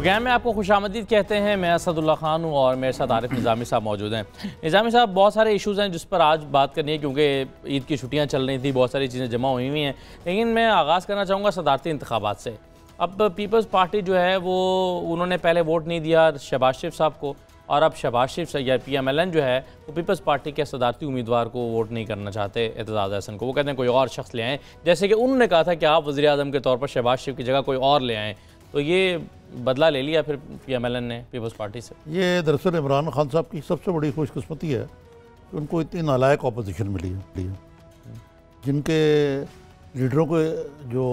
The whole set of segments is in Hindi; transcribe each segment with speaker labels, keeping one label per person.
Speaker 1: प्रोग्राम में आपको खुशामदीद कहते हैं। मैं असदुल्ला खान हूँ और मेरे साथ आरिफ निज़ामी साहब मौजूद हैं। निज़ामी साहब, बहुत सारे इश्यूज़ हैं जिस पर आज बात करनी है, क्योंकि ईद की छुट्टियाँ चल रही थी, बहुत सारी चीज़ें जमा हुई हैं। लेकिन मैं आगाज़ करना चाहूँगा सदारती इंतखाबात से। अब पीपल्स पार्टी जो है वो उन्होंने पहले वोट नहीं दिया शहबाज शरीफ साहब को, और अब शहबाज शरीफ या PMLN जो है वो पीपल्स पार्टी के सदारती उम्मीदवार को वोट नहीं करना चाहते, एतजाज़ हसन को। वो कहते हैं कोई और शख्स ले आएँ, जैसे कि उन्होंने कहा था कि आप वज़ीर आज़म के तौर पर शहबाज शरीफ की जगह कोई और ले आएँ। तो ये बदला ले लिया फिर PMLN ने पीपल्स पार्टी से।
Speaker 2: ये दरअसल इमरान खान साहब की सबसे बड़ी खुशकिस्मती है कि उनको इतनी नालायक अपोजिशन मिली है, जिनके लीडरों के जो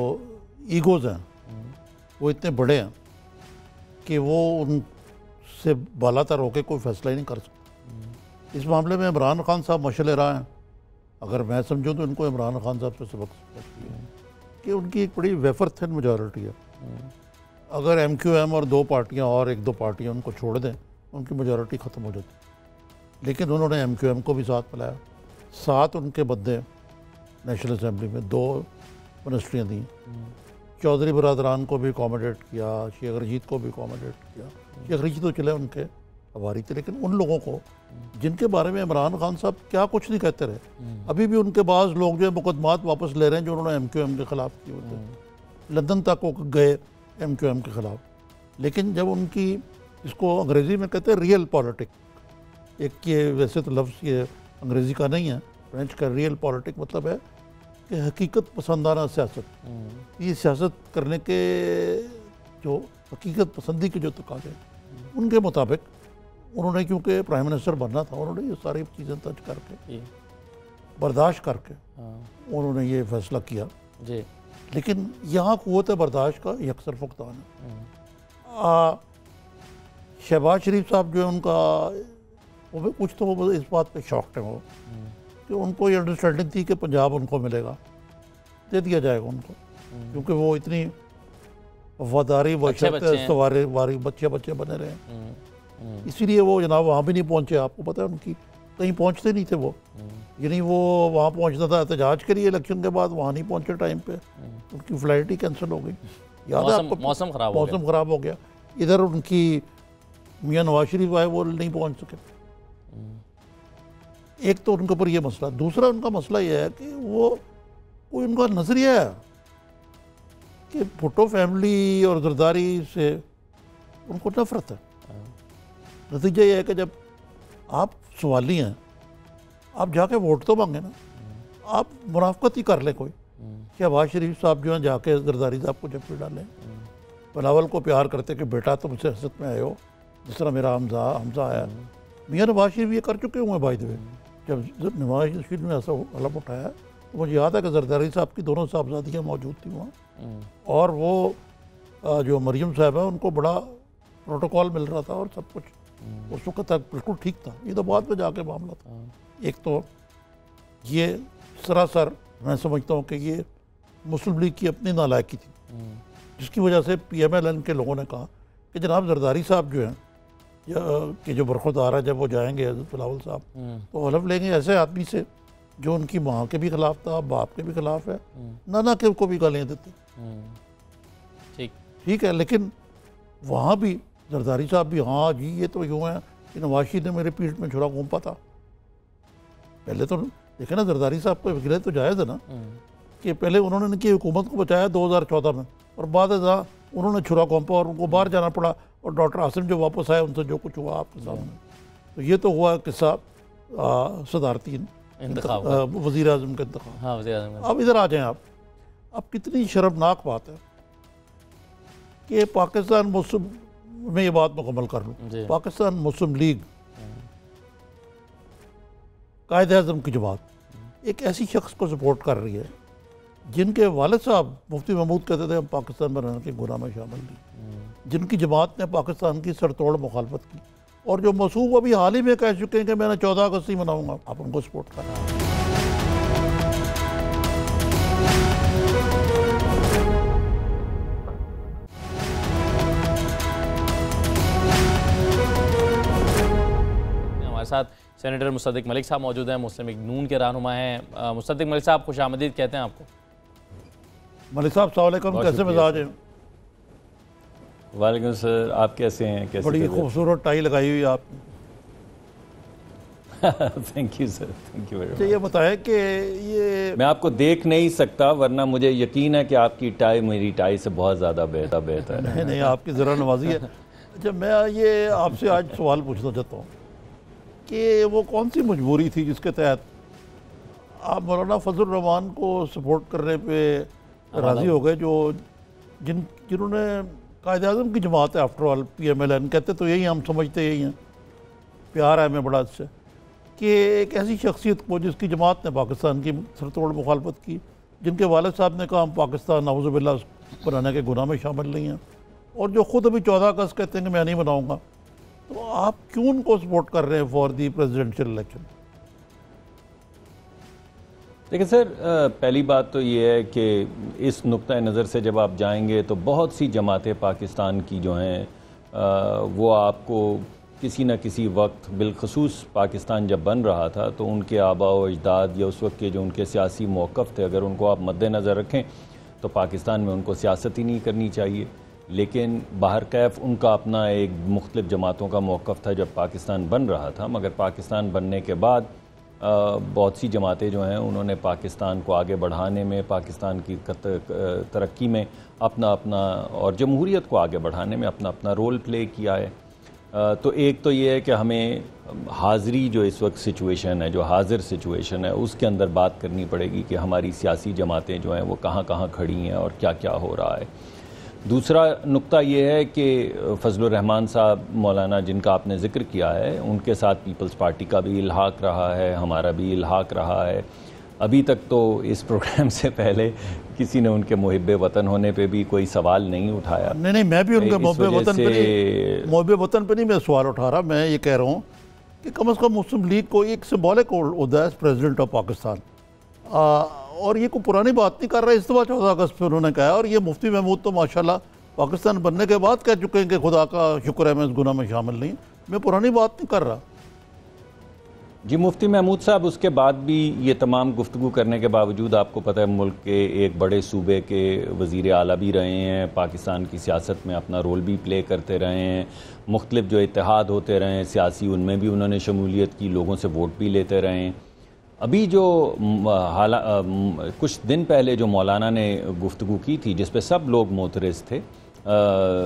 Speaker 2: ईगोज़ हैं वो इतने बड़े हैं कि वो उनसे बालातर होकर कोई फैसला ही नहीं कर सकते। इस मामले में इमरान खान साहब मशले रहा हैं। अगर मैं समझूँ तो इनको इमरान खान साहब से सबक चाहिए कि उनकी एक बड़ी वेफर थिन मेजॉरिटी है। अगर MQM और दो पार्टियां और एक दो पार्टियां उनको छोड़ दें, उनकी मेजॉरिटी ख़त्म हो जाती। लेकिन उन्होंने MQM को भी साथ मिलाया, साथ उनके बदले नेशनल असम्बली में 2 मिनिस्ट्रियाँ दी, चौधरी बरदरान को भी अकोमोडेट किया, शेख रशीद को भी अकोमोडेट किया। शेख रशीद तो चले उनके हवारी थे, लेकिन उन लोगों को जिनके बारे में इमरान खान साहब क्या कुछ नहीं कहते रहे, अभी भी उनके पास लोग जो है मुकदमात वापस ले रहे हैं जो उन्होंने MQM के ख़िलाफ़ किए होते। लंदन तक वो गए MQM के ख़िलाफ़, लेकिन जब उनकी, इसको अंग्रेज़ी में कहते हैं रियल पॉलिटिक, एक ये वैसे तो लफ्ज़ ये अंग्रेज़ी का नहीं है, फ्रेंच का रियल पॉलिटिक मतलब है कि हकीकत पसंदाना सियासत। ये सियासत करने के जो हकीकत पसंदी के जो तकाज़े उनके मुताबिक उन्होंने, क्योंकि प्राइम मिनिस्टर बनना था, उन्होंने ये सारी चीज़ें तर्ज करके बर्दाश्त करके उन्होंने ये फैसला किया जी। लेकिन यहाँ क़ुव्वत बर्दाश्त का यकसर फुकतान है। शहबाज शरीफ साहब जो है उनका वो कुछ तो वो इस बात पे शौक थे वो कि उनको ये अंडरस्टैंडिंग थी कि पंजाब उनको मिलेगा, दे दिया जाएगा उनको, क्योंकि वो इतनी वफादारी वारी बच्चे बने रहे। इसीलिए वो जनाब वहाँ भी नहीं पहुँचे। आपको पता है उनकी कहीं पहुँचते नहीं थे वो, यानी वो वहाँ पहुँचना था एहतजाज के लिए इलेक्शन के बाद, वहाँ नहीं पहुँचे टाइम पे, उनकी फ़्लाइट ही कैंसिल हो गई। याद है आपको? मौसम ख़राब हो गया। इधर उनकी मियाँ नवाज शरीफ आए, वो नहीं पहुँच सके। एक तो उनके ऊपर ये मसला, दूसरा उनका मसला ये है कि वो कोई उनका नज़रिया है कि भुट्टो फैमिली और जरदारी से उनको नफरत है। नतीजा ये है कि जब आप सवाली हैं, आप जाके वोट तो मांगे ना, आप मुनाफकत ही कर लें कोई। शहबाज शरीफ साहब जो हैं जाके जरदारी साहब को जब डालें, बिलावल को प्यार करते कि बेटा तुम सियासत में आए हो, जिस तरह मेरा हमजा आया। मियाँ नवाज शरीफ ये कर चुके हुए हैं बाय द वे। जब नवाज शरीफ ने ऐसा हलफ उठाया तो मुझे याद है कि जरदारी साहब की दोनों साहबजादियाँ मौजूद थी वहाँ, और वो जो मरियम साहब है उनको बड़ा प्रोटोकॉल मिल रहा था और सब कुछ उस वक्त तक बिल्कुल ठीक था। ये तो बाद में जाके मामला था। एक तो ये सरासर मैं समझता हूँ कि ये मुस्लिम लीग की अपनी नालायकी थी, जिसकी वजह से PMLN के लोगों ने कहा कि जनाब जरदारी साहब जो हैं कि जो बरखुरदार है, जब वो जाएंगे बिलावल साहब तो हलफ लेंगे ऐसे आदमी से जो उनकी माँ के भी खिलाफ था, बाप के भी खिलाफ है, नाना के को भी गालियाँ देते। ठीक है, लेकिन वहाँ भी जरदारी साहब भी, हाँ जी ये तो यूँ है कि नवाज शरीफ ने मेरे पीठ में छुरा घूमता था। पहले तो देखे ना, जरदारी साहब को वकील तो जायज़ है ना कि पहले उन्होंने इनकी हुकूमत को बचाया 2014 में, और बाद उन्होंने छुरा घोंपा और उनको बाहर जाना पड़ा, और डॉक्टर आसिम जो वापस आए उनसे जो कुछ हुआ आपके सामने। तो ये तो हुआ किस्सा सदारती वज़ीर आज़म का इंतखाब। अब इधर आ जाएं आप। अब कितनी शर्मनाक बात है कि पाकिस्तान मुस्लिम में ये बात मुकम्मल कर लूँ, पाकिस्तान मुस्लिम लीग कायद-ए-आज़म की जमात एक ऐसी शख्स को सपोर्ट कर रही है जिनके वालिद साहब मुफ्ती महमूद कहते थे हम पाकिस्तान बनाने के गुनाह में शामिल नहीं, जिनकी जमात ने पाकिस्तान की सरतोड़ मुखालफत की, और जो मसूब अभी हाल ही में कह चुके हैं कि मैंने 14 अगस्त ही मनाऊंगा, आप उनको सपोर्ट करना।
Speaker 1: हमारे साथ सेनेटर मुसद्दिक मलिक साहब मौजूद हैं, मुस्लिम लीग नून के रहनुमा हैं। मुसद्दिक मलिक साहब खुशामदीद कहते हैं आपको।
Speaker 2: मलिक साहब अस्सलाम वालेकुम, कैसे मिजाज हैं?
Speaker 3: वालेकुम सर, आप कैसे हैं? कैसे?
Speaker 2: बड़ी खूबसूरत टाई लगाई हुई आप।
Speaker 3: Thank you sir, thank you very much.
Speaker 2: ये बताएं कि ये
Speaker 3: मैं आपको देख नहीं सकता, वरना मुझे यकीन है कि आपकी टाई मेरी टाई से बहुत ज़्यादा बेहतर है।
Speaker 2: नहीं, आपकी ज़रा नवाजी है। अच्छा, मैं ये आपसे आज सवाल पूछना चाहता हूँ कि वो कौन सी मजबूरी थी जिसके तहत आप मौलाना फजल रहमान को सपोर्ट करने पे राज़ी हो गए, जो जिन्होंने कायद आज़म की जमात है, आफ्टर ऑल PMLN कहते तो यही, हम समझते यही हैं, प्यार है हमें बड़ा अच्छे, कि एक ऐसी शख्सियत को जिसकी जमात ने पाकिस्तान की सरतोड़ मुखालफत की, जिनके वालिद साहब ने कहा हम पाकिस्तान नाउज़ुबिल्लाह बनाने के गुनाह में शामिल नहीं हैं, और जो ख़ुद अभी 14 अगस्त कहते हैं कि मैं नहीं बनाऊँगा, तो आप क्यों उनको सपोर्ट कर रहे हैं फॉर दी प्रेसिडेंशियल इलेक्शन?
Speaker 3: देखिए सर, पहली बात तो ये है कि इस नुक्ता नज़र से जब आप जाएंगे तो बहुत सी जमातें पाकिस्तान की जो हैं वो आपको किसी न किसी वक्त, बिलखसूस पाकिस्तान जब बन रहा था, तो उनके आबा व अजदाद या उस वक्त के जो उनके सियासी मौक़िफ़ थे, अगर उनको आप मद्देनज़र रखें तो पाकिस्तान में उनको सियासत ही नहीं करनी चाहिए। लेकिन बाहर कैफ उनका अपना एक मुख्तलिफ़ जमातों का मौक़िफ़ था जब पाकिस्तान बन रहा था, मगर पाकिस्तान बनने के बाद बहुत सी जमातें जो हैं उन्होंने पाकिस्तान को आगे बढ़ाने में, पाकिस्तान की तरक्की में अपना और जमहूरियत को आगे बढ़ाने में अपना रोल प्ले किया है। तो एक तो ये है कि हमें हाज़री जो इस वक्त सिचुएशन है, जो हाज़िर सिचुएशन है, उसके अंदर बात करनी पड़ेगी कि हमारी सियासी जमातें जो हैं वो कहाँ कहाँ खड़ी हैं और क्या क्या हो रहा है। दूसरा नुक्ता ये है कि फजलुर रहमान साहब मौलाना जिनका आपने ज़िक्र किया है, उनके साथ पीपल्स पार्टी का भी इल्हाक रहा है, हमारा भी इल्हाक रहा है। अभी तक तो इस प्रोग्राम से पहले किसी ने उनके मुहिब्बे वतन होने पे भी कोई सवाल नहीं उठाया।
Speaker 2: नहीं, मैं भी उनके मुहिब्बे वतन पे नहीं मैं सवाल उठा रहा। मैं ये कह रहा हूँ कि कम अज़ कम मुस्लिम लीग को एक सिंबॉलिक ओहदा है प्रेसिडेंट ऑफ पाकिस्तान, और ये कोई पुरानी बात नहीं कर रहा है। इस दफ़ा 14 अगस्त पे उन्होंने कहा, और ये मुफ्ती महमूद तो माशाल्लाह पाकिस्तान बनने के बाद कह चुके हैं कि खुदा का शुक्र है मैं इस गुनाह में शामिल नहीं। मैं पुरानी बात नहीं कर रहा।
Speaker 3: जी, मुफ्ती महमूद साहब उसके बाद भी ये तमाम गुफ्तगू करने के बावजूद, आपको पता है मुल्क के एक बड़े सूबे के वज़ीर आला भी रहे हैं, पाकिस्तान की सियासत में अपना रोल भी प्ले करते रहे हैं, मुख्तलिफ जो इत्तेहाद होते रहे हैं सियासी, उनमें भी उन्होंने शमूलियत की, लोगों से वोट भी लेते रहे हैं। अभी जो कुछ दिन पहले जो मौलाना ने गुफ्तगू की थी, जिस पे सब लोग मोतरज़ थे,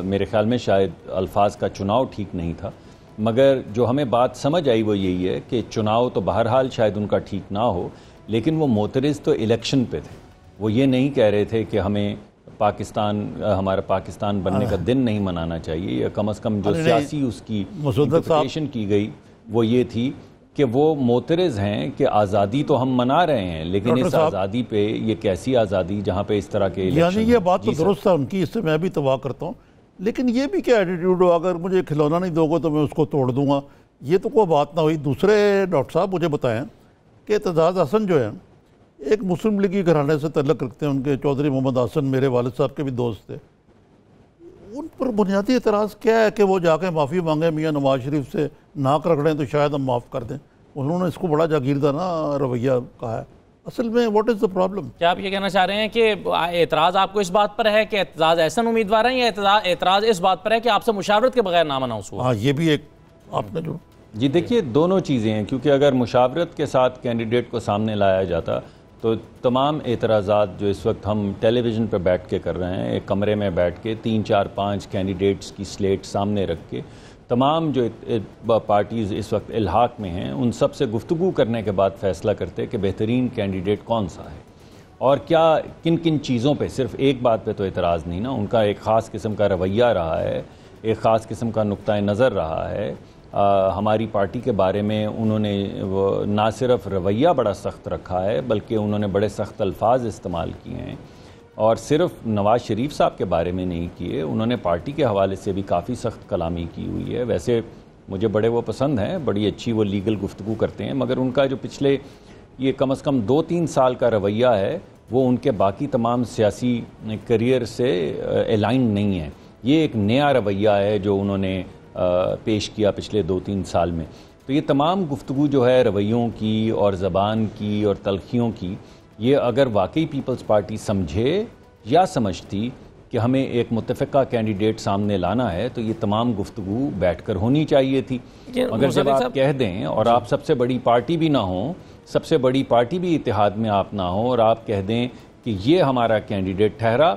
Speaker 3: मेरे ख़्याल में शायद अल्फाज का चुनाव ठीक नहीं था, मगर जो हमें बात समझ आई वो यही है कि चुनाव तो बहरहाल शायद उनका ठीक ना हो, लेकिन वो मोतरज़ तो इलेक्शन पे थे। वो ये नहीं कह रहे थे कि हमें हमारा पाकिस्तान बनने का दिन नहीं मनाना चाहिए, या कम अज़ कम जो सियासी उसकी इंटरप्रिटेशन की गई वो ये थी कि वो मोतरज़ हैं कि आज़ादी तो हम मना रहे हैं, लेकिन इस आज़ादी पे ये कैसी आज़ादी जहाँ पे इस तरह के
Speaker 2: यानी ये बात तो दुरुस्त है उनकी, इससे मैं भी तबाह करता हूँ, लेकिन ये भी क्या एटीट्यूड हो, अगर मुझे खिलौना नहीं दोगे तो मैं उसको तोड़ दूंगा, ये तो कोई बात ना हुई। दूसरे डॉक्टर साहब मुझे बताएं कि एतजाज़ हसन जो है एक मुस्लिम लीगी घराने से तल्लुक़ रखते हैं, उनके चौधरी मोहम्मद हसन मेरे वालिद साहब के भी दोस्त थे। उन पर बुनियादी एतराज़ क्या है कि वो जाके माफ़ी मांगे मियाँ नवाज शरीफ से, नाक रगड़ें तो शायद हम माफ़ कर दें। उन्होंने इसको बड़ा जागीरदाना रवैया कहा है। असल में व्हाट इज़ द प्रॉब्लम? क्या
Speaker 1: आप ये कहना चाह रहे हैं कि एतराज़ आपको इस बात पर है कि एतजाज़ एहसन उम्मीदवार हैं, या एतराज़ इस बात पर है कि आपसे मुशावरत के बगैर नाम अनाउंस हुआ?
Speaker 2: हाँ, ये भी एक आपने जो
Speaker 3: जी देखिए, दोनों चीज़ें हैं, क्योंकि अगर मुशावरत के साथ कैंडिडेट को सामने लाया जाता तो तमाम एतराज़ात जो इस वक्त हम टेलीविज़न पर बैठ के कर रहे हैं, एक कमरे में बैठ के 3, 4, 5 कैंडिडेट्स की स्लेट सामने रख के, तमाम जो पार्टीज़ इस वक्त इल्हाक में हैं उन सब से गुफ्तगू करने के बाद फ़ैसला करते कि बेहतरीन कैंडिडेट कौन सा है और क्या किन किन चीज़ों पे। सिर्फ एक बात पे तो एतराज़ नहीं ना, उनका एक ख़ास किस्म का रवैया रहा है, एक ख़ास किस्म का नुक्ता नज़र रहा है। हमारी पार्टी के बारे में उन्होंने ना सिर्फ रवैया बड़ा सख्त रखा है, बल्कि उन्होंने बड़े सख्त अल्फाज इस्तेमाल किए हैं, और सिर्फ नवाज़ शरीफ साहब के बारे में नहीं किए, उन्होंने पार्टी के हवाले से भी काफ़ी सख्त कलामी की हुई है। वैसे मुझे बड़े वो पसंद हैं, बड़ी अच्छी वो लीगल गुफ्तगू करते हैं, मगर उनका जो पिछले ये कम से कम 2-3 साल का रवैया है वो उनके बाकी तमाम सियासी करियर से अलाइन नहीं है। ये एक नया रवैया है जो उन्होंने पेश किया पिछले 2-3 साल में। तो ये तमाम गुफ्तगू जो है रवैयों की और ज़बान की और तलखियों की, ये अगर वाकई पीपल्स पार्टी समझे या समझती कि हमें एक मुत्तफ़िका कैंडिडेट सामने लाना है, तो ये तमाम गुफ्तगू बैठकर होनी चाहिए थी। मगर जब आप कह दें और आप सबसे बड़ी पार्टी भी ना हो, सबसे बड़ी पार्टी भी इत्तेहाद में आप ना हो, और आप कह दें कि ये हमारा कैंडिडेट ठहरा,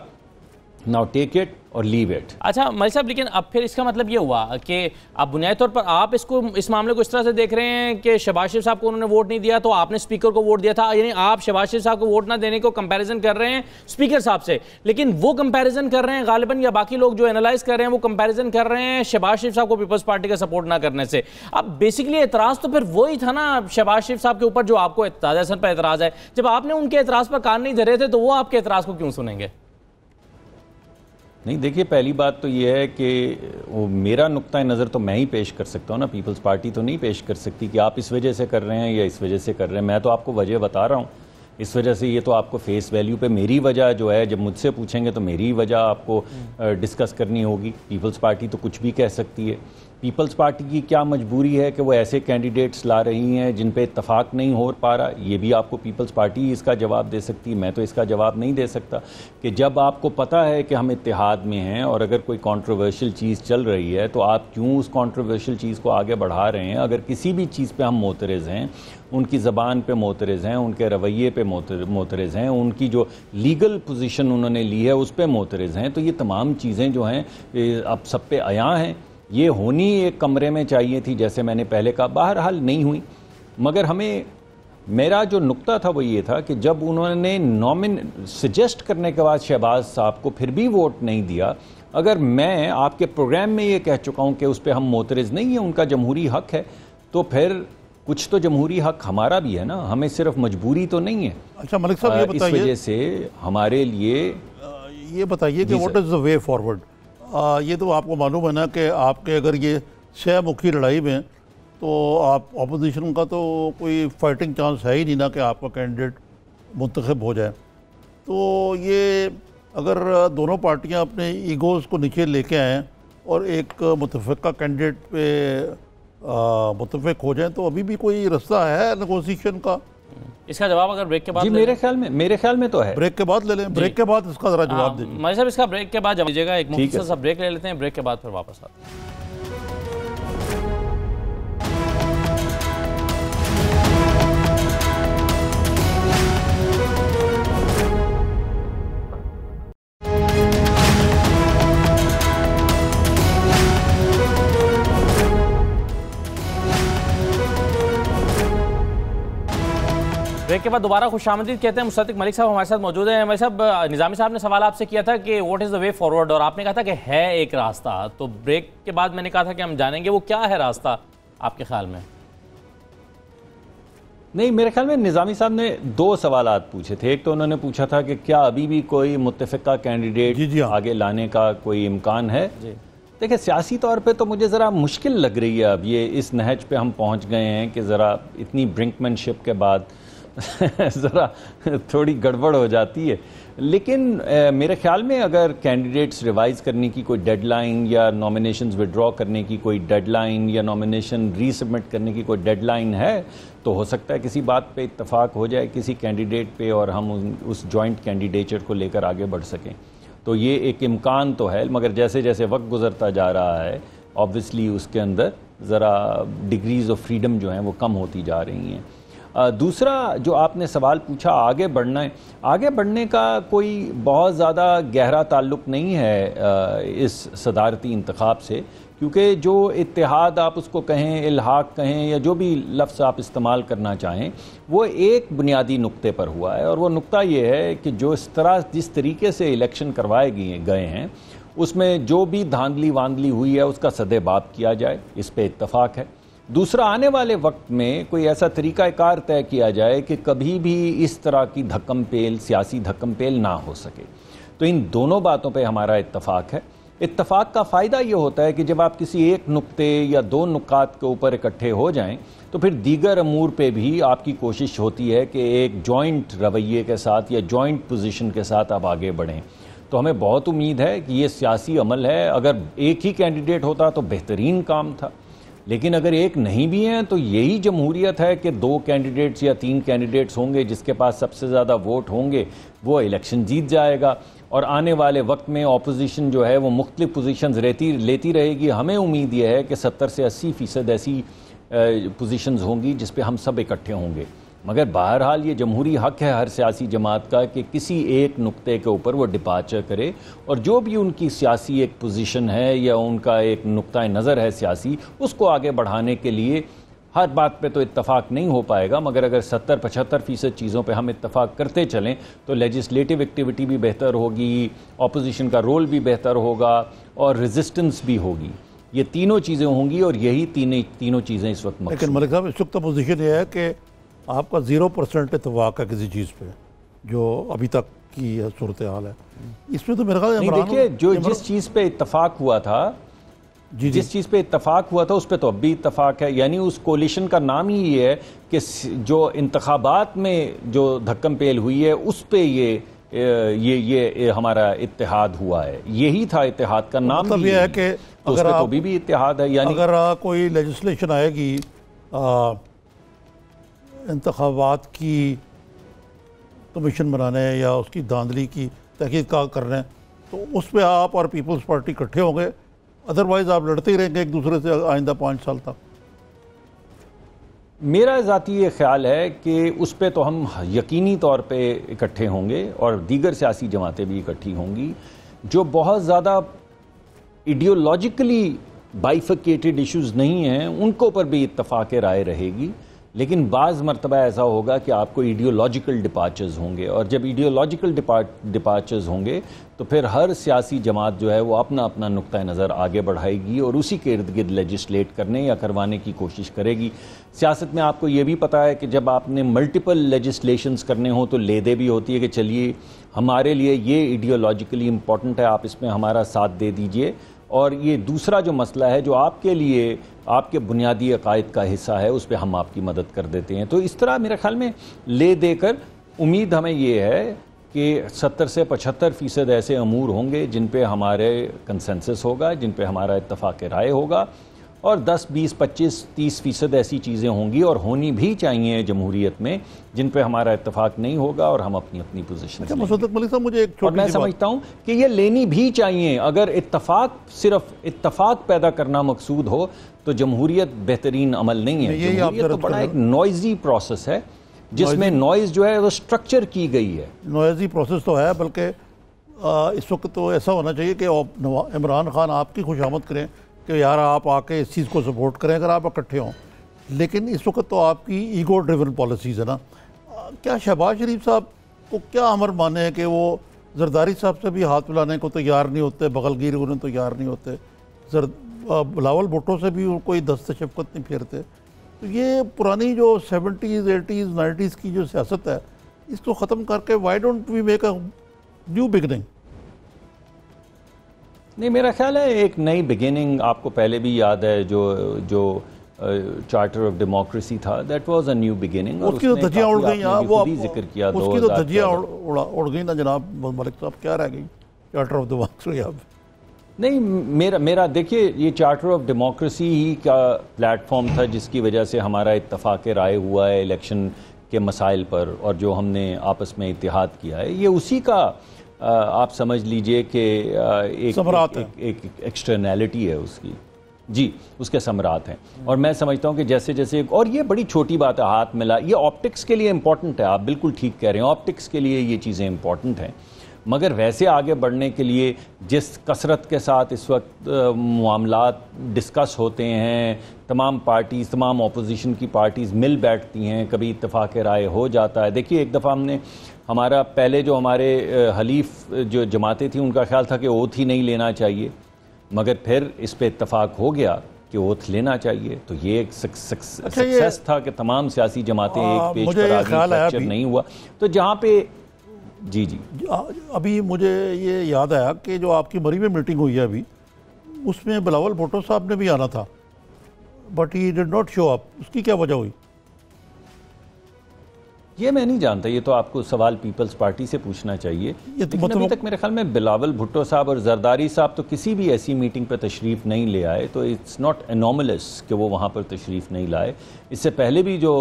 Speaker 3: नाउ टेक इट और लीव इट।
Speaker 1: अच्छा मलिक साहब, लेकिन अब फिर इसका मतलब ये हुआ कि अब बुनियादी तौर पर आप इस मामले को इस तरह से देख रहे हैं कि शहबाज शरीफ साहब को उन्होंने वोट नहीं दिया तो आपने स्पीकर को वोट दिया था, यानी आप शहबाज शरीफ साहब को वोट ना देने को कंपैरिजन कर रहे हैं स्पीकर साहब से, लेकिन वो कंपैरिजन कर रहे हैं गालिबन, या बाकी लोग जो एनालाइज कर रहे हैं वो कंपैरिजन कर रहे हैं शहबाज शरीफ साहब को पीपल्स पार्टी का सपोर्ट ना करने से। अब बेसिकली एतराज़ तो फिर वही था ना शहबाज शरीफ साहब के ऊपर जो आपको ताज़ा हसन पर एतराज़ है। जब आपने उनके एतराज़ पर कान नहीं धरे थे तो वो आपके एतराज़ को क्यों सुनेंगे?
Speaker 3: नहीं, देखिए, पहली बात तो ये है कि वो मेरा नुक्ता नज़र तो मैं ही पेश कर सकता हूँ ना, पीपल्स पार्टी तो नहीं पेश कर सकती कि आप इस वजह से कर रहे हैं या इस वजह से कर रहे हैं। मैं तो आपको वजह बता रहा हूँ, इस वजह से ये तो आपको फेस वैल्यू पे मेरी वजह जो है, जब मुझसे पूछेंगे तो मेरी वजह आपको डिस्कस करनी होगी। पीपल्स पार्टी तो कुछ भी कह सकती है। पीपल्स पार्टी की क्या मजबूरी है कि वो ऐसे कैंडिडेट्स ला रही हैं जिन पे इत्तफाक नहीं हो पा रहा, ये भी आपको पीपल्स पार्टी इसका जवाब दे सकती है। मैं तो इसका जवाब नहीं दे सकता कि जब आपको पता है कि हम इत्तेहाद में हैं और अगर कोई कंट्रोवर्शियल चीज़ चल रही है तो आप क्यों उस कंट्रोवर्शियल चीज़ को आगे बढ़ा रहे हैं। अगर किसी भी चीज़ पे हम मोतरज़ हैं, उनकी ज़बान पे मोतरज़ हैं, उनके रवैये पे मोतरज़ हैं, उनकी जो लीगल पोजीशन उन्होंने ली है उस पर मोतरज़ हैं, तो ये तमाम चीज़ें जो हैं अब सब पे आया हैं। ये होनी एक कमरे में चाहिए थी, जैसे मैंने पहले कहा, बहरहाल नहीं हुई। मगर मेरा जो नुक्ता था वो ये था कि जब उन्होंने सजेस्ट करने के बाद शहबाज साहब को फिर भी वोट नहीं दिया, अगर मैं आपके प्रोग्राम में ये कह चुका हूँ कि उस पर हम मोतरज़ नहीं है, उनका जमहूरी हक है, तो फिर कुछ तो जमहूरी हक हमारा भी है ना, हमें सिर्फ मजबूरी तो नहीं है।
Speaker 2: अच्छा मलिक साहब, ये बताइए,
Speaker 3: इस वजह से हमारे लिए
Speaker 2: ये बताइए कि what is the way forward. ये तो आपको मालूम है ना कि आपके अगर ये 6 मुखी लड़ाई में तो आप अपोजिशन का तो कोई फाइटिंग चांस है ही नहीं ना कि आपका कैंडिडेट मुंतखब हो जाए। तो ये अगर दोनों पार्टियां अपने ईगोज़ को नीचे लेके आएँ और एक मुतफ़िक़ा कैंडिडेट पे मुतफ़िक़ हो जाए तो अभी भी कोई रास्ता है नेगोशिएशन का।
Speaker 1: इसका जवाब अगर ब्रेक के बाद
Speaker 3: जी मेरे ख्याल में तो है।
Speaker 2: ब्रेक के बाद ले लें, ब्रेक के बाद इसका ज़रा जवाब दीजिए।
Speaker 1: मलिक साहब इसका ब्रेक के बाद जवाब दीजिएगा, एक मुख्तसर सा ब्रेक ले लेते हैं, ब्रेक के बाद फिर वापस आते हैं। ब्रेक के बाद दोबारा खुशामदीद कहते हैं। मुस्तफ़ा मलिक साहब हमारे साथ मौजूद हैं। मलिक साहब, निज़ामी साहब ने सवाल आपसे किया था कि what is the way forward, और आपने कहा था कि है एक रास्ता। तो ब्रेक के बाद मैंने कहा था कि हम जानेंगे वो क्या है रास्ता आपके ख्याल में।
Speaker 3: नहीं, मेरे ख्याल में निज़ामी साहब ने 2 सवालात पूछे थे। एक तो उन्होंने पूछा था कि क्या अभी भी कोई मुत्तफ़िक़ा कैंडिडेट आगे लाने का कोई इम्कान है। देखिए, सियासी तौर पे तो मुझे ज़रा मुश्किल लग रही है। अब ये इस नहज पे हम पहुंच गए हैं कि ज़रा इतनी ब्रिंकमैनशिप के बाद ज़रा थोड़ी गड़बड़ हो जाती है। लेकिन मेरे ख्याल में अगर कैंडिडेट्स रिवाइज़ करने की कोई डेडलाइन या नॉमिनेशंस विड्रॉ करने की कोई डेडलाइन या नॉमिनेशन रीसबमिट करने की कोई डेडलाइन है तो हो सकता है किसी बात पे इत्तफाक हो जाए किसी कैंडिडेट पे और हम उस जॉइंट कैंडिडेचर को लेकर आगे बढ़ सकें। तो ये एक इम्कान तो है, मगर जैसे जैसे वक्त गुजरता जा रहा है ऑब्वियसली उसके अंदर ज़रा डिग्रीज़ ऑफ फ्रीडम जो हैं वो कम होती जा रही हैं। दूसरा जो आपने सवाल पूछा आगे बढ़ना है, आगे बढ़ने का कोई बहुत ज़्यादा गहरा ताल्लुक़ नहीं है इस सदारती इंतखाब से, क्योंकि जो इत्तेहाद आप उसको कहें, इल्हाक कहें या जो भी लफ्ज़ आप इस्तेमाल करना चाहें, वो एक बुनियादी नुक्ते पर हुआ है। और वो नुक्ता ये है कि जिस तरीके से इलेक्शन करवाए गए हैं उसमें जो भी धांधली वांधली हुई है उसका सदेबाब किया जाए, इस पर इत्तफाक है। दूसरा, आने वाले वक्त में कोई ऐसा तरीक़ाकार तय किया जाए कि कभी भी इस तरह की धक्कम पेल, सियासी धक्कम पेल ना हो सके। तो इन दोनों बातों पे हमारा इत्तफाक है। इत्तफाक का फ़ायदा ये होता है कि जब आप किसी एक नुक्ते या 2 नुकात के ऊपर इकट्ठे हो जाएं तो फिर दीगर अमूर पे भी आपकी कोशिश होती है कि एक जॉइंट रवैये के साथ या जॉइंट पोजीशन के साथ आप आगे बढ़ें। तो हमें बहुत उम्मीद है कि ये सियासी अमल है। अगर एक ही कैंडिडेट होता तो बेहतरीन काम था, लेकिन अगर एक नहीं भी हैं तो यही जमहूरियत है कि 2 कैंडिडेट्स या 3 कैंडिडेट्स होंगे, जिसके पास सबसे ज़्यादा वोट होंगे वो इलेक्शन जीत जाएगा। और आने वाले वक्त में ऑपोजिशन जो है वो मुख्तलिफ पोजीशंस लेती रहेगी। हमें उम्मीद यह है कि 70 से 80% ऐसी पोजीशंस होंगी जिस पे हम सब इकट्ठे होंगे। मगर बहरहाल ये जमहूरी हक है हर सियासी जमात का कि किसी एक नुक्ते के ऊपर वो डिपार्चर करे, और जो भी उनकी सियासी एक पोजीशन है या उनका एक नुक्ता नज़र है सियासी, उसको आगे बढ़ाने के लिए हर बात पे तो इत्तफाक नहीं हो पाएगा, मगर अगर 70-75% चीज़ों पे हम इत्तफाक करते चलें तो लेजिस्लेटिव एक्टिविटी भी बेहतर होगी, ऑपोजिशन का रोल भी बेहतर होगा और रेजिस्टेंस भी होगी। ये तीनों चीज़ें होंगी और यही तीनों चीज़ें इस वक्त मकसूद।
Speaker 2: लेकिन मलिक साहब, इस वक्त पोजीशन ये है कि आपका 0% इत्तफाक है किसी चीज़ पे, जो अभी तक की सूरत हाल है। इसमें तो मेरे ख्याल
Speaker 3: देखिए, जो जिस चीज़ पे इत्तफाक हुआ था, जिस चीज़ पे इत्तफाक हुआ था उस पे तो अब भी इत्तफाक है। यानी उस कोलिशन का नाम ही ये है कि जो इंतखाबात में जो धक्कम पेल हुई है उस पे ये हमारा इत्तेहाद हुआ है। यही था इत्तेहाद का नाम।
Speaker 2: मतलब ये है कि
Speaker 3: तो अगर तो भी इत्तेहाद है। यानी
Speaker 2: अगर कोई लेजिस्लेशन आएगी इंतखाबात की कमीशन बनाने या उसकी धांधली की तहकीकात करने, तो उस पर आप और पीपल्स पार्टी इकट्ठे होंगे, अदरवाइज आप लड़ते ही रहेंगे एक दूसरे से आइंदा 5 साल तक।
Speaker 3: मेरा ज़ाती ये ख्याल है कि उस पर तो हम यकीनी तौर पे इकट्ठे होंगे और दीगर सियासी जमातें भी इकट्ठी होंगी। जो बहुत ज़्यादा इडियोलॉजिकली बाइफिकेटेड इश्यूज़ नहीं हैं उनको पर भी इत्तफाक राय रहेगी, लेकिन बाज़ मरतबा ऐसा होगा कि आपको आइडियोलॉजिकल डिपार्चर्स होंगे, और जब आइडियोलॉजिकल डिपार्चर्स होंगे तो फिर हर सियासी जमात जो है वो अपना अपना नुक्ता नज़र आगे बढ़ाएगी और उसी के इर्द गिर्द लेजिस्लेट करने या करवाने की कोशिश करेगी। सियासत में आपको ये भी पता है कि जब आपने मल्टीपल लेजिस्लेशंस करने हो तो लेदे भी होती है कि चलिए हमारे लिए ये आइडियोलॉजिकली इम्पॉर्टेंट है, आप इसमें हमारा साथ दे दीजिए, और ये दूसरा जो मसला है जो आपके लिए आपके बुनियादी अकायद का हिस्सा है उस पर हम आपकी मदद कर देते हैं। तो इस तरह मेरे ख्याल में ले देकर उम्मीद हमें ये है कि 70 से 75% ऐसे अमूर होंगे जिन पे हमारे कंसेंसस होगा, जिन पे हमारा इत्तफाक राय होगा, और 10, 20, 25, 30% ऐसी चीज़ें होंगी और होनी भी चाहिए जमहूरियत में जिन पे हमारा इत्तफाक नहीं होगा और हम अपनी अपनी पोजीशन।
Speaker 2: मलिक साहब, मुझे एक
Speaker 3: और मैं समझता हूँ कि ये लेनी भी चाहिए। अगर इत्तफाक सिर्फ इत्तफाक पैदा करना मकसूद हो तो जमहूरियत बेहतरीन अमल नहीं है। जमहूरियत तो बड़ा एक नॉइजी प्रोसेस है जिसमें नॉइज जो है वो स्ट्रक्चर की गई है।
Speaker 2: नॉइजी प्रोसेस तो है, बल्कि इस वक्त तो ऐसा होना चाहिए कि इमरान खान आपकी खुशामद करें कि यार आप आके इस चीज़ को सपोर्ट करें अगर आप इकट्ठे हों, लेकिन इस वक्त तो आपकी ईगो ड्रिवन पॉलिसीज़ है ना। क्या शहबाज शरीफ साहब को क्या अमर माने हैं कि वो जरदारी साहब से भी हाथ मिलाने को तैयार नहीं होते, बगलगीर होने को तैयार नहीं होते, बिलावल भुट्टो से भी कोई दस्ते शफकत नहीं फेरते? तो ये पुरानी जो 70s, 80s, 90s की जो सियासत है इसको ख़त्म करके why don't we make a new beginning?
Speaker 3: नहीं, मेरा ख्याल है एक नई बिगिनिंग। आपको पहले भी याद है जो चार्टर ऑफ डेमोक्रेसी था, that was a new beginning.
Speaker 2: उसकी तो धज्जियां उड़ गई, वो
Speaker 3: जिक्र किया,
Speaker 2: उसकी तो धज्जियां उड़ गई ना जनाब मलिक साहब, क्या रह गई चार्टर ऑफ डेमोक्रेसी अब?
Speaker 3: नहीं, मेरा देखिए, ये चार्टर ऑफ डेमोक्रेसी ही का प्लेटफॉर्म था जिसकी वजह से हमारा इत्तफाक राय हुआ है इलेक्शन के मसाइल पर, और जो हमने आपस में इत्तेहाद किया है ये उसी का आप समझ लीजिए कि एक एक्सटर्नैलिटी है उसकी। जी, उसके समरात हैं। और मैं समझता हूँ कि जैसे जैसे, और ये बड़ी छोटी बात है, हाथ मिला, ये ऑप्टिक्स के लिए इम्पॉर्टेंट है, आप बिल्कुल ठीक कह रहे हैं, ऑप्टिक्स के लिए ये चीज़ें इम्पॉर्टेंट हैं, मगर वैसे आगे बढ़ने के लिए जिस कसरत के साथ इस वक्त मामलात डिस्कस होते हैं, तमाम पार्टीज़, तमाम ऑपोजिशन की पार्टीज़ मिल बैठती हैं, कभी इत्तफाक राय हो जाता है। देखिए, एक दफ़ा हमने हमारा पहले जो हमारे हलीफ जो जमातें थी उनका ख्याल था कि ओथ ही नहीं लेना चाहिए, मगर फिर इस पे इत्तफाक हो गया कि ओथ लेना चाहिए। तो ये एक सक्सेस था कि तमाम सियासी जमातें एक पेज पर आ गई, फ्रैक्चर नहीं हुआ। तो जहाँ पे जी
Speaker 2: अभी मुझे ये याद आया कि जो आपकी मरी में मीटिंग हुई है अभी, उसमें बिलावल भुट्टो साहब ने भी आना था, but he did not show up. उसकी क्या वजह हुई?
Speaker 3: ये मैं नहीं जानता, ये तो आपको सवाल पीपल्स पार्टी से पूछना चाहिए। लेकिन अभी तक मेरे ख्याल में बिलावल भुट्टो साहब और जरदारी साहब तो किसी भी ऐसी मीटिंग पर तशरीफ़ नहीं ले आए, तो इट्स नॉट एनॉमलस कि वो वहाँ पर तशरीफ़ नहीं लाए। इससे पहले भी जो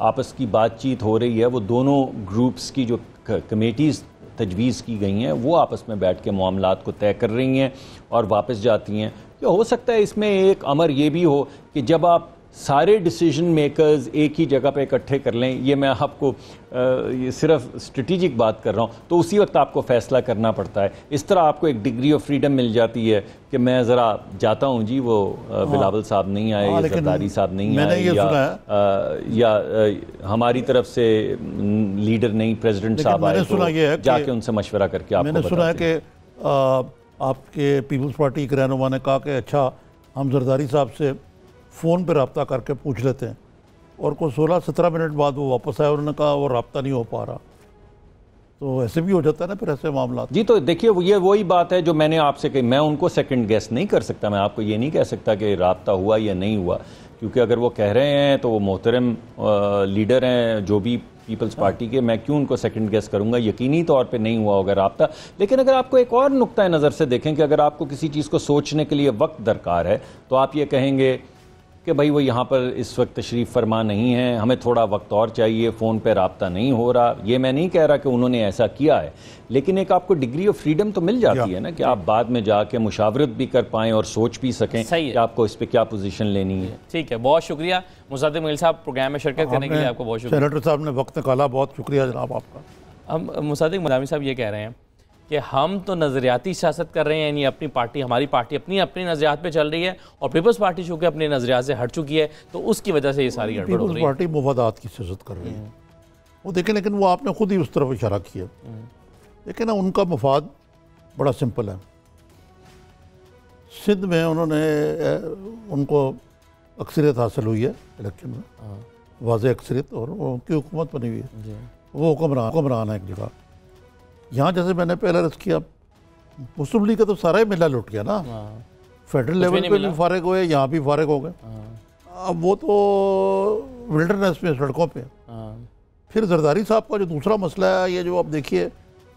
Speaker 3: आपस की बातचीत हो रही है वो दोनों ग्रुप्स की जो कमेटीज़ तजवीज़ की गई हैं वो आपस में बैठ के मामलात को तय कर रही हैं और वापस जाती हैं। या हो सकता है इसमें एक अमर ये भी हो कि जब आप सारे डिसीजन मेकर्स एक ही जगह पे इकट्ठे कर लें, ये मैं आपको ये सिर्फ स्ट्रेटेजिक बात कर रहा हूँ, तो उसी वक्त आपको फैसला करना पड़ता है। इस तरह आपको एक डिग्री ऑफ फ्रीडम मिल जाती है कि मैं ज़रा जाता हूँ जी, वो बिलावल साहब नहीं आए या जरदारी साहब नहीं आए या हमारी तरफ से लीडर नहीं प्रेसिडेंट साहब आए, तो जाके उनसे मशवरा करके आपको
Speaker 2: मैंने सुना है कि आपके पीपल्स पार्टी के रहनुमा ने कहा कि अच्छा हम जरदारी साहब से फ़ोन पे रब्ता करके पूछ लेते हैं, और कोई 16-17 मिनट बाद वो वापस आए, उन्होंने कहा वो रब्ता नहीं हो पा रहा। तो ऐसे भी हो जाता है ना फिर ऐसे मामला।
Speaker 3: जी तो देखिए ये वही बात है जो मैंने आपसे कही, मैं उनको सेकंड गेस नहीं कर सकता, मैं आपको ये नहीं कह सकता कि रब्ता हुआ या नहीं हुआ, क्योंकि अगर वो कह रहे हैं तो वो मोहतरम लीडर हैं जो भी पीपल्स पार्टी के, मैं क्यों उनको सेकंड गेस करूंगा, यकीनी तौर पे नहीं हुआ होगा रब्ता। लेकिन अगर आपको एक और नुक्ता नज़र से देखें कि अगर आपको किसी चीज़ को सोचने के लिए वक्त दरकार है, तो आप ये कहेंगे कि भाई वो यहाँ पर इस वक्त तशरीफ़ फरमा नहीं है, हमें थोड़ा वक्त और चाहिए, फ़ोन पे रब्ता नहीं हो रहा। ये मैं नहीं कह रहा कि उन्होंने ऐसा किया है, लेकिन एक आपको डिग्री ऑफ फ्रीडम तो मिल जाती है ना कि आप बाद में जाके मुशावरत भी कर पाएँ और सोच भी सकें कि आपको इस पर क्या पोजीशन लेनी है।
Speaker 1: ठीक है, बहुत शुक्रिया मुसादिक मलिक साहब, प्रोग्राम में शिरकत करने के लिए आपको बहुत शुक्रिया।
Speaker 2: सेनेटर साहब ने वक्त निकाला, बहुत शुक्रिया जनाब आपका।
Speaker 1: हम मुसादिक निज़ामी साहब ये कह रहे हैं कि हम तो नज़रियाती सियासत कर रहे हैं, यानी अपनी पार्टी, हमारी पार्टी अपनी अपनी नज़रियात पे चल रही है और पीपल्स पार्टी चूँकि अपने नज़रियात से हट चुकी है, तो उसकी वजह से ये सारी गड़बड़ हो रही है।
Speaker 2: पीपल्स पार्टी मुफादात की सियासत कर रही है, वो देखें, लेकिन वो आपने खुद ही उस तरफ इशारा किया। लेकिन ना उनका मफाद बड़ा सिंपल है। सिंध में उन्होंने उनको अक्सरियत हासिल हुई है इलेक्शन में, वाज़ेह अक्सरियत, और उनकी हुकूमत बनी हुई है, वो हुक्मरान है एक जगह। यहाँ जैसे मैंने पहले अर्ज़ किया, मुस्लिम लीग का तो सारा ही मिला लुट गया ना, फेडरल लेवल पे भी फारिग हुए, यहाँ भी फारिग हो गए। अब वो तो विल्डरनेस में, सड़कों पे। फिर जरदारी साहब का जो दूसरा मसला है, ये जो आप देखिए,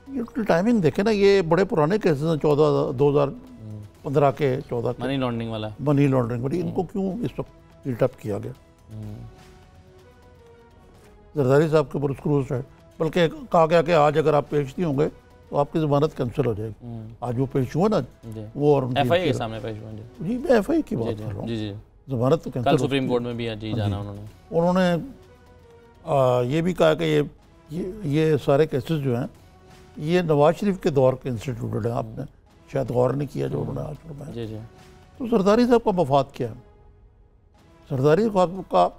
Speaker 2: ये टाइमिंग देखें ना, ये बड़े पुराने केसेस हैं, 2015 के 14 के
Speaker 1: मनी लॉन्ड्रिंग वाला,
Speaker 2: मनी लॉन्ड्रिंग वाली, इनको क्यों इस वक्त हीटअप किया गया? जरदारी साहब के ऊपर स्क्रूज है, बल्कि कहा गया कि आज अगर आप पेश नहीं होंगे तो आपकी ज़मानत कैंसिल हो जाएगी। आज वो पेश हुआ ना, वो और
Speaker 1: एफआई के सामने पेश हुआ।
Speaker 2: जी मैं एफआई की बात कर रहा हूँ, ज़मानत तो कैंसिल,
Speaker 1: कल सुप्रीम कोर्ट में भी जी जाना
Speaker 2: उन्होंने ये भी कहा कि ये सारे केसेस जो हैं ये नवाज शरीफ के दौर के इंस्टीट्यूटेड हैं, आपने शायद गौर नहीं किया जो उन्होंने आज फरमाया। तो जरदारी साहब का मफाद क्या है? जरदारी साहब का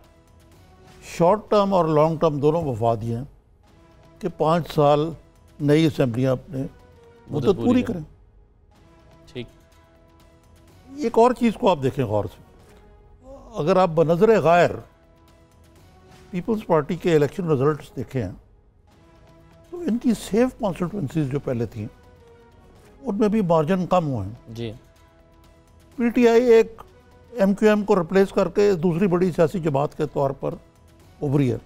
Speaker 2: शॉर्ट टर्म और लॉन्ग टर्म दोनों मफाद ये हैं कि 5 साल नई असम्बलियाँ अपने मुद्दत पूरी करें।
Speaker 1: ठीक।
Speaker 2: एक और चीज़ को आप देखें गौर से, अगर आप बनज़र गैर पीपल्स पार्टी के इलेक्शन रिजल्ट्स देखें हैं, तो इनकी सेफ कॉन्स्टिट्यूंसीज जो पहले थी उनमें भी मार्जिन कम हुए हैं
Speaker 1: जी।
Speaker 2: पीटीआई एक एमक्यूएम को रिप्लेस करके दूसरी बड़ी सियासी जमात के तौर पर उभरी है।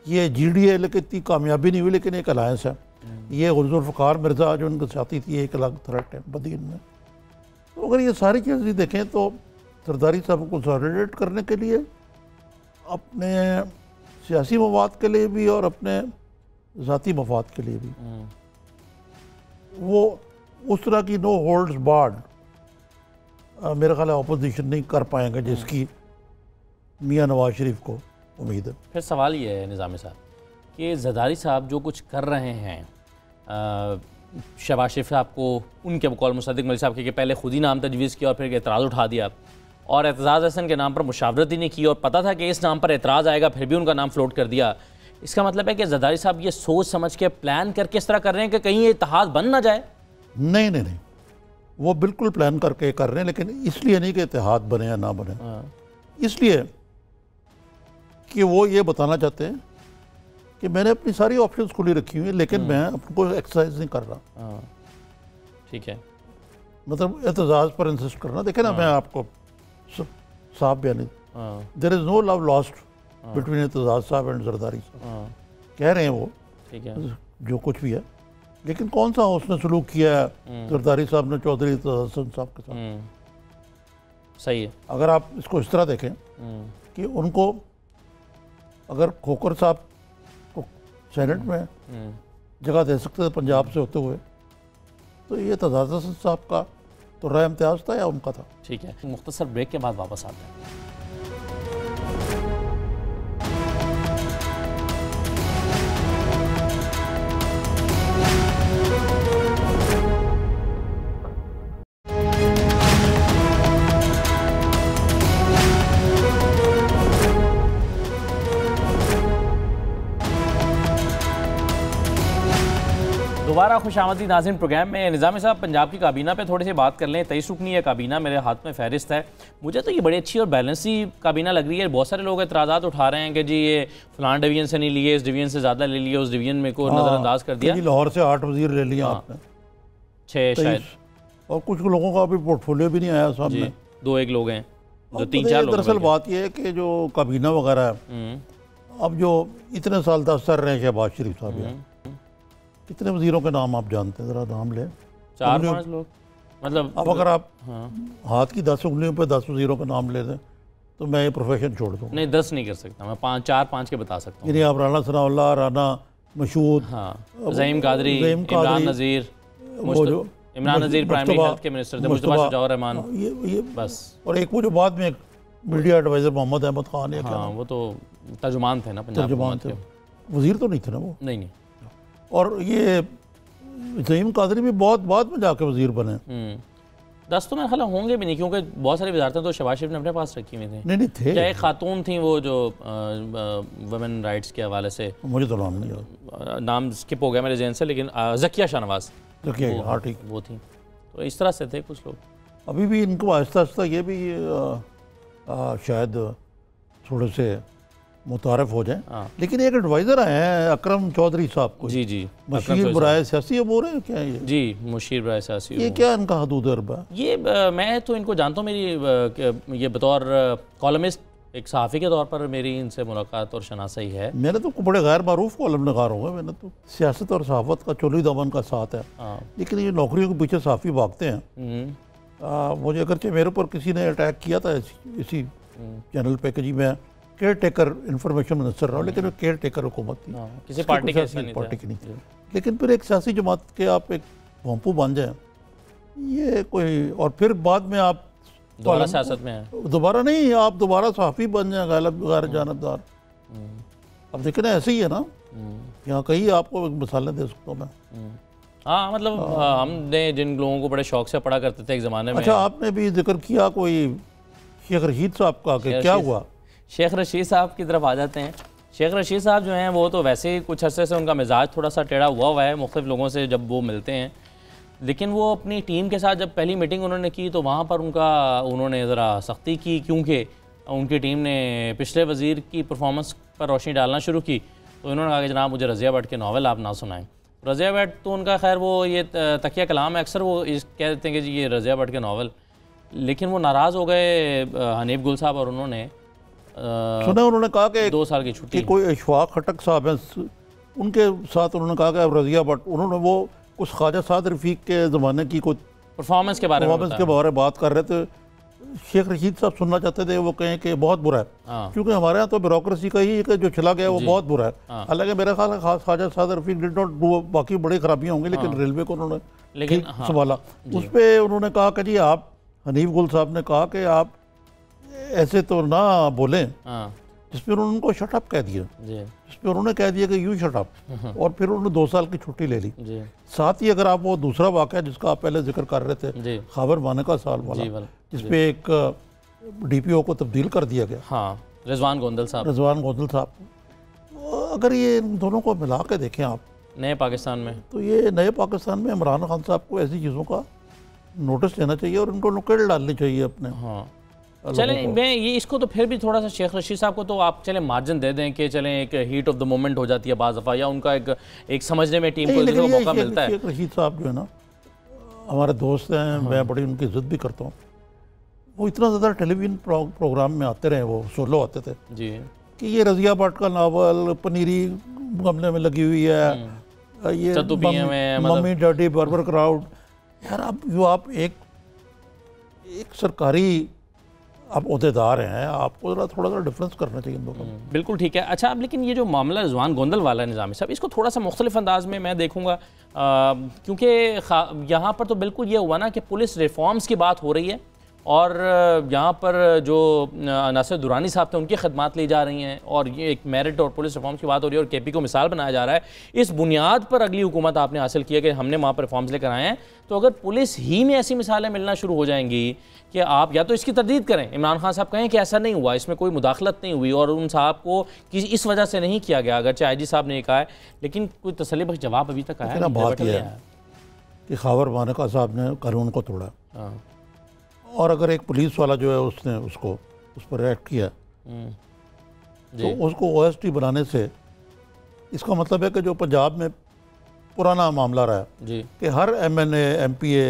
Speaker 2: ये जीडीए लेकिन इतनी कामयाबी नहीं हुई, लेकिन एक अलायंस है। ये जुल्फ़िकार मिर्ज़ा जो उनके साथी थी, एक अलग थ्रेट है बदीन में। तो अगर ये सारी चीज़ें देखें तो जरदारी साहब को कंसोलिडेट करने के लिए, अपने सियासी मवाद के लिए भी और अपने ज़ाती मफाद के लिए भी, वो उस तरह की नो होल्ड्स बार्ड मेरा ख्याल है अपोजिशन नहीं कर पाएंगे जिसकी मियाँ नवाज शरीफ को उम्मीद है।
Speaker 1: फिर सवाल ये है निज़ामी साहब कि जरदारी साहब जो कुछ कर रहे हैं, शहबाज शरीफ साहब को उनके बकौल मुसादिक मलिक साहब के पहले खुद ही नाम तजवीज़ किया और फिर एतराज़ उठा दिया, और एतजाज़ हसन के नाम पर मुशावरत ही नहीं की, और पता था कि इस नाम पर एतराज़ आएगा, फिर भी उनका नाम फ्लोट कर दिया। इसका मतलब है कि जरदारी साहब ये सोच समझ के प्लान करके इस तरह कर रहे हैं कि कहीं ये इत्तेहाद बन ना जाए।
Speaker 2: नहीं नहीं नहीं, वो बिल्कुल प्लान करके कर रहे हैं, लेकिन इसलिए नहीं कि इत्तेहाद बने या ना बने, इसलिए कि वो ये बताना चाहते हैं कि मैंने अपनी सारी ऑप्शंस खुली रखी हुई है, लेकिन मैं अपने एक्सरसाइज नहीं कर रहा।
Speaker 1: ठीक है,
Speaker 2: मतलब एतजाज़ पर इंसिस्ट करना। देखे ना, मैं आपको साफ बयान, there is no love lost between Aitzaz साहब एंड जरदारी साहब, कह रहे हैं वो,
Speaker 1: ठीक है,
Speaker 2: जो कुछ भी है, लेकिन कौन सा उसने सलूक किया है जरदारी साहब ने चौधरी एतजाज़ हसन साहब के साथ?
Speaker 1: सही है।
Speaker 2: अगर आप इसको इस तरह देखें कि उनको, अगर खोकर साहब को सेनेट में जगह दे सकते थे पंजाब से होते हुए। तो ये तजाद हसन साहब का तो राय इम्तियाज़ था या उनका था?
Speaker 1: ठीक है, मुख्तसर ब्रेक के बाद वापस आते हैं। दोबारा खुशामदीद नाज़रीन प्रोग्राम में। निज़ामी साहब, पंजाब की काबीना पे थोड़ी सी बात कर लें। 23 रुकनी है काबीना, मेरे हाथ में फहरिस्त है। मुझे तो ये बड़ी अच्छी और बैलेंस सी काबीना लग रही है। बहुत सारे लोग एतराज़ात उठा रहे हैं कि जी ये फलान डिवीजन से नहीं लिए, इस डिवीजन से ज़्यादा ले लिए, उस डिवीजन में को नज़रअंदाज कर दिया।
Speaker 2: लाहौर से 8 वज़ीर ले लिया आपने,
Speaker 1: 6 शायद,
Speaker 2: और कुछ लोगों का अभी पोर्टफोलियो भी नहीं आया सामने।
Speaker 1: 2-1 लोग हैं जो 3-4 लोग।
Speaker 2: दरअसल बात यह है कि जो काबीना वगैरह है, अब जो इतने साल 10 साल रहे शहबाज शरीफ साहब, कितने वजीरों के नाम आप जानते हैं? ज़रा नाम लें।
Speaker 1: 4-5 लोग मतलब।
Speaker 2: अब अगर आप हाथ की 10 उंगलियों पे 10 वजीरों का नाम ले दें तो मैं ये प्रोफेशन छोड़ दूँ।
Speaker 1: नहीं, 10 नहीं कर सकता मैं, 4-5 के बता सकता हूँ।
Speaker 2: यानी आप राना सनाउल्लाह, राना मशहूद,
Speaker 1: ज़हीम कादरी, इमरान नज़ीर, इमरान नज़ीर प्राइमरी हेल्थ के मिनिस्टर थे, मुस्तफा शुजाउर रहमान,
Speaker 2: ये
Speaker 1: बस।
Speaker 2: और एक वो जो बाद में मीडिया एडवाइज़र मोहम्मद अहमद खान है,
Speaker 1: हाँ वो तो तर्जुमान थे ना पंजाब हुकूमत के।
Speaker 2: वज़ीर तो नहीं थे ना वो।
Speaker 1: नहीं।
Speaker 2: और ये ज़हीम कादरी भी बहुत बाद में जाके वज़ीर बने।
Speaker 1: 10 तो मेरे ख्याल होंगे भी नहीं, क्योंकि बहुत सारी वजारतें तो शहबाज शरीफ ने अपने पास रखी हुई थी।
Speaker 2: नहीं थे,
Speaker 1: क्या एक खातून थी वो जो वुमेन राइट्स के हवाले से,
Speaker 2: मुझे तो नाम नहीं याद,
Speaker 1: नाम स्किप हो गया मेरे जहन से, लेकिन ज़किया शाहनवाज,
Speaker 2: हाँ ठीक,
Speaker 1: वो थी। तो इस तरह से थे कुछ लोग।
Speaker 2: अभी भी इनको आहिस्ता आहिस्ता ये भी शायद थोड़े से मुतारफ़ हो जाए। लेकिन एक एडवाइज़र आए हैं अकरम चौधरी साहब को।
Speaker 1: जी
Speaker 2: मुशीर बराए सियासी अमूर है क्या ये?
Speaker 1: जी, मुशीर बराए सियासी।
Speaker 2: ये क्या इनका हदूद अरबा?
Speaker 1: ये मैं तो इनको जानता हूँ, मेरी ये बतौर कॉलमिस्ट, एक सहाफ़ी के तौर पर मेरी इनसे मुलाकात और शनासाई है। मैंने
Speaker 2: तो बड़े गैर मारूफ कॉलम नगार होंगे। मैंने तो सियासत और सहाफ़त का चोली दामन का साथ है, लेकिन ये नौकरियों के पीछे सहाफ़ी भागते हैं। मुझे अगरचे मेरे ऊपर किसी ने अटैक किया था इसी चैनल पे कि जी मैं केयर टेकर इंफॉर्मेशन मिनिस्टर रहा हूँ, लेकिन केयर टेकर हुकूमत थी,
Speaker 1: किसी पार्टी की
Speaker 2: नहीं थी। लेकिन फिर एक सियासी जमात के आप एक भोंपू बन जाए, ये कोई, और फिर बाद में आप
Speaker 1: दोबारा सियासत में है,
Speaker 2: दोबारा नहीं, आप दोबारा सहाफ़ी बन जाए, गैर जानबदार। अब देखिए ना, ऐसे ही है ना, यहाँ कहीं आपको मिसालें दे सकता हूँ मैं।
Speaker 1: हाँ, मतलब हमने जिन लोगों को बड़े शौक से पढ़ा करते थे एक ज़माने में।
Speaker 2: अच्छा, आपने भी जिक्र किया कोई शेख रशीद साहब का, क्या हुआ?
Speaker 1: शेख रशीद साहब की तरफ आ जाते हैं। शेख रशीद साहब जो हैं वो तो वैसे ही कुछ अरसे से उनका मिजाज थोड़ा सा टेढ़ा हुआ है मुख्तलिफ लोगों से जब वो मिलते हैं, लेकिन वो अपनी टीम के साथ जब पहली मीटिंग उन्होंने की तो वहाँ पर उन्होंने ज़रा सख्ती की, क्योंकि उनकी टीम ने पिछले वज़ीर की परफॉर्मेंस पर रोशनी डालना शुरू की। तो उन्होंने कहा कि जनाब मुझे रज़िया भट्ट के नावल आप ना सुनाएं। रज़िया भट्ट तो उनका खैर वो ये तकिया कलाम है, अक्सर वो कह देते हैं कि जी ये रज़िया भट्ट के नावल, लेकिन वो नाराज़ हो गए हनीफ गुल साहब, और उन्होंने
Speaker 2: सुना, उन्होंने कहा कि
Speaker 1: 2 साल की छुट्टी।
Speaker 2: कोई इशफाक खटक साहब हैं, उनके साथ उन्होंने कहा कि रज़िया भट्ट, उन्होंने वो कुछ ख्वाजा साद रफ़ीक के ज़माने की कुछ
Speaker 1: परफॉर्मेंस के बारे में
Speaker 2: बात कर रहे थे। शेख रशीद साहब सुनना चाहते थे वो कहें कि बहुत बुरा है, क्योंकि हमारे यहाँ तो ब्यूरोक्रेसी का ही जो चला गया वो बहुत बुरा है। हालांकि मेरा ख्याल है ख्वाजा साद रफ़ीक डिड नॉट डू, बाकी बड़ी खराबियाँ होंगी, लेकिन रेलवे को उन्होंने ठीक संभाला। उस पर उन्होंने कहा कि जी आप, हनीफ गुल साहब ने कहा कि आप ऐसे तो ना बोलें, जिस पर उन्होंने उनको शटअप कह दिया, जिस पर उन्होंने कह दिया कि यू शटअप, और फिर उन्होंने 2 साल की छुट्टी ले ली। साथ ही अगर आप वो दूसरा वाक़या जिसका आप पहले जिक्र कर रहे थे, खबर मानेका साल वाला, जिसपे एक DPO को तब्दील कर दिया गया,
Speaker 1: हाँ, रिजवान गोंदल साहब,
Speaker 2: अगर ये इन दोनों को मिला के देखें आप
Speaker 1: नए पाकिस्तान में,
Speaker 2: तो ये नए पाकिस्तान में इमरान खान साहब को ऐसी चीज़ों का नोटिस लेना चाहिए और उनको नुकेल डालनी चाहिए अपने।
Speaker 1: हाँ, चलें, मैं ये इसको तो फिर भी थोड़ा सा शेख रशीद साहब को तो आप चलें मार्जिन दे दें कि चलें एक हीट ऑफ द मोमेंट हो जाती है बाज़ दफ़ा, या उनका एक समझने में टीम को मौका मिलता है।
Speaker 2: शेख रशीद साहब जो है ना, हमारे दोस्त हैं, मैं बड़ी उनकी इज्जत भी करता हूँ। वो इतना ज़्यादा टेलीविज़न प्रोग्राम में आते रहे, वो सोलो आते थे
Speaker 1: जी, कि
Speaker 2: ये रज़िया भट्ट का नावल, पनीरी गमले में लगी हुई है, ये मम्मी डैडी बर्बर क्राउड। यार आप एक सरकारी आप ओहदेदार हैं, आपको ज़रा थोड़ा सा डिफरेंस करना चाहिए इन दोनों में।
Speaker 1: बिल्कुल ठीक है। अच्छा, अब लेकिन ये जो मामला रिजवान गोंदल वाला है निज़ामी साहब, इसको थोड़ा सा मुख्तलिफ अंदाज में मैं देखूँगा, क्योंकि यहाँ पर तो बिल्कुल ये हुआ ना कि पुलिस रिफॉर्म्स की बात हो रही है और यहाँ पर जो नासिर दुरानी साहब थे उनकी खदमात ली जा रही हैं और ये एक मेरिट और पुलिस रिफॉर्म्स की बात हो रही है और केपी को मिसाल बनाया जा रहा है। इस बुनियाद पर अगली हुकूमत आपने हासिल की है कि हमने वहाँ पर रिफॉर्म्स लेकर आए हैं, तो अगर पुलिस ही में ऐसी मिसालें मिलना शुरू हो जाएंगी कि आप या तो इसकी तरदीद करें, इमरान खान साहब कहें कि ऐसा नहीं हुआ, इसमें कोई मुदाखलत नहीं हुई और उन साहब को किसी इस वजह से नहीं किया गया, अगरचे IG साहब ने कहा है, लेकिन कोई तसल्ली बख्श जवाब अभी तक आया
Speaker 2: है। बात यह है कि खावर मानेका साहब ने कानून को तोड़ा और अगर एक पुलिस वाला जो है उसने उसको उस पर एक्ट किया तो उसको OST बनाने से इसका मतलब है कि जो पंजाब में पुराना मामला रहा है कि हर MNA MPA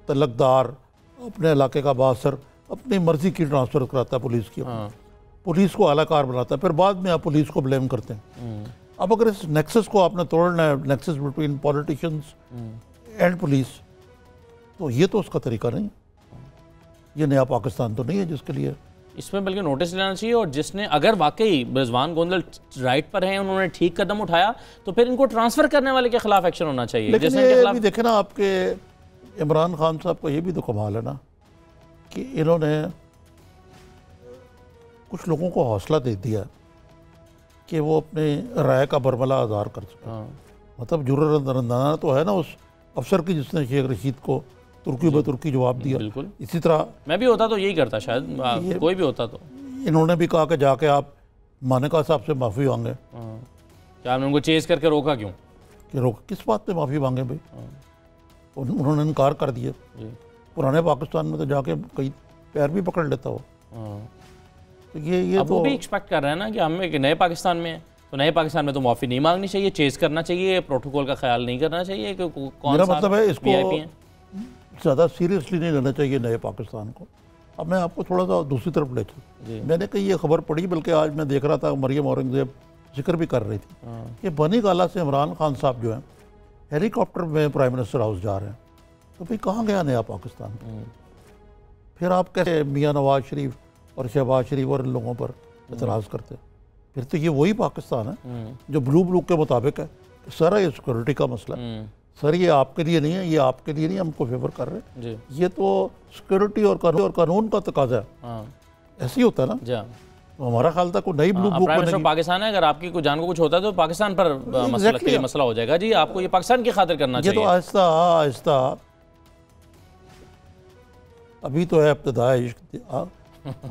Speaker 2: तलकदार अपने इलाके का बासर अपनी मर्जी की ट्रांसफ़र कराता है पुलिस की, पुलिस को आलाकार बनाता है, फिर बाद में आप पुलिस को ब्लेम करते हैं। अब अगर इस नेक्सस को आपने तोड़ना है, nexus between politicians and police, तो ये तो उसका तरीका नहीं, ये नया पाकिस्तान तो नहीं है जिसके लिए
Speaker 1: इसमें बल्कि नोटिस लेना चाहिए। और जिसने अगर वाकई रिजवान गोंदल राइट पर हैं, उन्होंने ठीक कदम उठाया, तो फिर इनको ट्रांसफ़र करने वाले के खिलाफ एक्शन होना चाहिए।
Speaker 2: लेकिन ये भी देखे ना, आपके इमरान खान साहब को ये भी तो कमाल है ना कि इन्होंने कुछ लोगों को हौसला दे दिया कि वो अपने राय का बरमला आज़ार कर सके। मतलब जुर्रंदाना तो है ना उस अफसर की जिसने शेख रशीद को तुर्की ब तुर्की जवाब दिया।
Speaker 1: बिल्कुल
Speaker 2: इसी तरह
Speaker 1: मैं भी होता तो यही करता, शायद कोई भी होता तो।
Speaker 2: इन्होंने भी कहा कि जाके आप मानेका साहब से माफ़ी मांगे।
Speaker 1: क्या आपने उनको चेज करके रोका क्यों?
Speaker 2: कि रोक किस बात पे माफ़ी मांगे भाई? उन्होंने इनकार कर दिया। पुराने पाकिस्तान में तो जाके कई पैर भी पकड़ लेता हो। तो ये
Speaker 1: अब तो वो भी एक्सपेक्ट कर रहे हैं ना कि हम एक नए पाकिस्तान में हैं, तो नए पाकिस्तान में तो माफ़ी नहीं मांगनी चाहिए, चेज करना चाहिए, प्रोटोकॉल का ख्याल नहीं करना चाहिए कि कौन
Speaker 2: मेरा मतलब है इसको ज़्यादा सीरियसली नहीं लेना चाहिए नए पाकिस्तान को। अब मैं आपको थोड़ा सा दूसरी तरफ ले चलूँ। मैंने कहीं ये खबर पढ़ी, बल्कि आज मैं देख रहा था मरियम औरंगज़ेब जिक्र भी कर रही थी कि बनी गाला से इमरान खान साहब जो हैं हेलीकॉप्टर में प्राइम मिनिस्टर हाउस जा रहे हैं, तो भाई कहाँ गया नया पाकिस्तान? फिर आप कैसे मियाँ नवाज शरीफ और शहबाज शरीफ और इन लोगों पर एतराज़ करते? फिर तो ये वही पाकिस्तान है जो ब्लू के मुताबिक है। सारा ये सिक्योरिटी का मसला है सर, ये आपके लिए नहीं है, ये आपके लिए नहीं, हमको फेवर कर रहे हैं। ये तो सिक्योरिटी और कानून का तकाजा है। ऐसे ही होता है ना। तो हमारा ख्याल था कोई नई ब्लू बुक बनेगी।
Speaker 1: पाकिस्तान है, अगर आपकी कोई जान को कुछ होता है तो पाकिस्तान पर मसला हो जाएगा। जी, आपको ये पाकिस्तान की खातिर करना चाहिए।
Speaker 2: ये तो आहिस्ता आहिस्ता अभी तो है इब्तिदा इश्क,